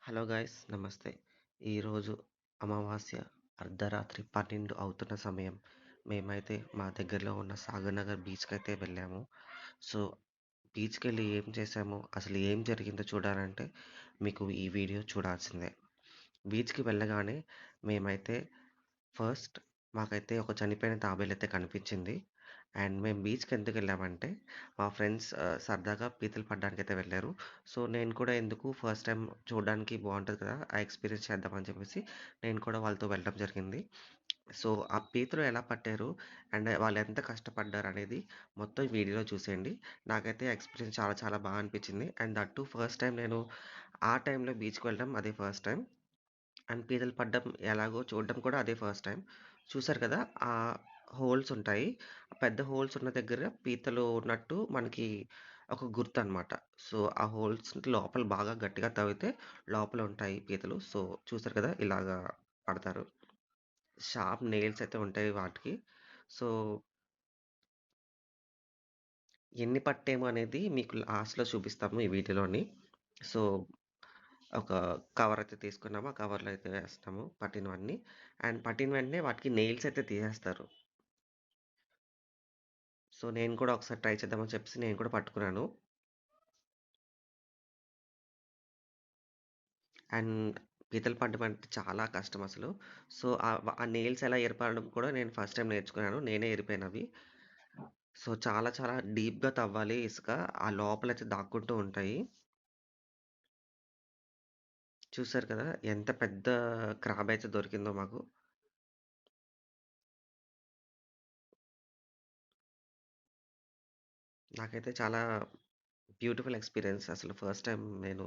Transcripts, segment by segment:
Hello guys నమస్తే. ఈరోజు అమావాస్య అర్ధరాత్రి 12 అవుతున్న సమయం. మేమైతే మా దగ్గరలో ఉన్న సాగర్‌నగర్ బీచ్‌కైతే వెళ్ళాము. సో, బీచ్‌కెళ్ళి ఏం చేశామో, అసలు ఏం జరిగిందో చూడాలంటే మీకు ఈ వీడియో చూడాల్సిందే. బీచ్‌కి వెళ్ళగానే మేమైతే ఫస్ట్ మాకైతే ఒక చనిపోయిన తాబేలయితే కనిపించింది. అండ్ మేము బీచ్‌కెందుకెళ్ళామంటే, మా ఫ్రెండ్స్ సరదాగా పీతలు పట్టడానికైతే వెళ్లారు. సో, నేను కూడా ఎందుకు ఫస్ట్ టైమ్ చూడడానికి బావుంటది కదా! ఆ ఎక్స్‌పీరియన్స్ చేద్దామని చెప్పేసి నేను కూడా వాళ్ళతో వెళ్ళడం జరిగింది. సో, ఆ పీతలు ఎలా పట్టారు అండ్ వాళ్ళెంత కష్టపడ్డారనేది మొత్తం ఈ వీడియోలో చూసేయండి. నాకైతే ఎక్స్‌పీరియన్స్ చాలా చాలా బా అనిపించింది. And that two first time నేను ఆ టైంలో బీచ్‌కి వెళ్ళడం అదే ఫస్ట్ టైమ్. అండ్ పీతలు పడ్డం ఎలాగో చూడడం కూడా అదే ఫస్ట్ టైమ్. చూసారు కదా! హోల్స్ ఉంటాయి. పెద్ద హోల్స్ ఉన్న దగ్గర పీతలు ఉన్నట్టు మనకి ఒక గుర్తనమాట. సో, ఆ హోల్స్ లోపల బాగా గట్టిగా తవ్వితే లోపల ఉంటాయి పీతలు. సో, చూసారు కదా! ఇలాగా పడతారు. షార్ప్ నెయిల్స్ అయితే ఉంటాయి వాటికి. సో, ఎన్ని పట్టాము అనేది మీకు లాస్ట్‌లో చూపిస్తాము ఈ వీడియోలోని. సో, ఒక కవర్ అయితే తీసుకున్నాము. ఆ కవర్‌లో అయితే వేస్తాము పట్టినవన్నీ. అండ్ పట్టిన వెంటనే వాటికి నెయిల్స్ అయితే తీసేస్తారు. సో, నేను కూడా ఒకసారి ట్రై చేద్దామని చెప్పేసి నేను కూడా పట్టుకున్నాను. అండ్ పీతలు పట్టడం అంటే చాలా కష్టం అసలు. సో, ఆ నెయిల్స్ ఎలా ఏర్పడడం కూడా నేను ఫస్ట్ టైమ్ నేర్చుకున్నాను. నేనే ఏరిపానవి. సో, చాలా చాలా డీప్‌గా తవ్వాలి ఇసుక. ఆ లోపలైతే దాక్కుంటూ ఉంటాయి. చూసారు కదా! ఎంత పెద్ద క్రాబ్ అయితే దొరికిందో మాకు. నాకైతే చాలా బ్యూటిఫుల్ ఎక్స్‌పీరియన్స్. అసలు ఫస్ట్ టైమ్ నేను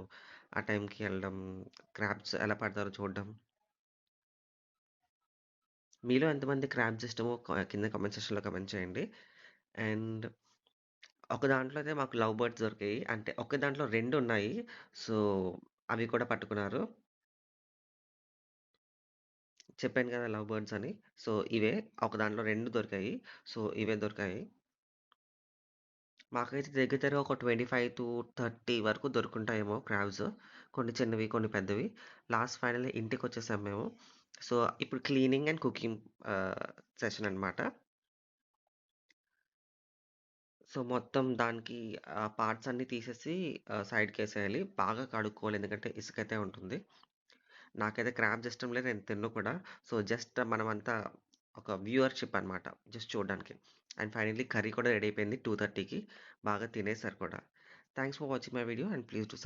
ఆ టైంకి ఎళ్ళడం, క్రాబ్స్ ఎలా పడతారో చూడడం. మీలో ఎంతమంది క్రాబ్స్ ఇష్టమో కింద కామెంట్ సెక్షన్‌లో కామెంట్ చేయండి. అండ్ ఒక దాంట్లో అయితే మాకు లవ్ బర్డ్స్ దొరికాయి. అంటే ఒకే దాంట్లో 2 ఉన్నాయి. సో, అవి కూడా పట్టుకున్నారు. చెప్పాను కదా! లవ్ బర్డ్స్ అని. సో, ఇవే ఒక దాంట్లో 2 దొరికాయి. సో, ఇవే దొరికాయి. మాకైతే దగ్గర దగ్గర ఒక 25-30 వరకు దొరుకుంటాయేమో క్రాబ్స్. కొన్ని చిన్నవి, కొన్ని పెద్దవి. లాస్ట్ ఫైనల్లీ ఇంటికొచ్చేసాం మేము. సో, ఇప్పుడు క్లీనింగ్ అండ్ కుకింగ్ సెషన్ అనమాట. సో, మొత్తం దానికి పార్ట్స్ అన్నీ తీసేసి సైడ్‌కేసేయాలి. బాగా కడుక్కోవాలి. ఎందుకంటే ఇసుకైతే ఉంటుంది. నాకైతే క్రాబ్స్ ఇష్టం లేదు. నేను తినను కూడా. సో, జస్ట్ మనమంతా ఒక వ్యూవర్‌షిప్ అనమాట. జస్ట్ చూడడానికి. అండ్ ఫైనల్లీ కర్రీ కూడా రెడీ అయిపోయింది 2:30కి. బాగా తినేసారు కూడా. Thanks for watching my video and please do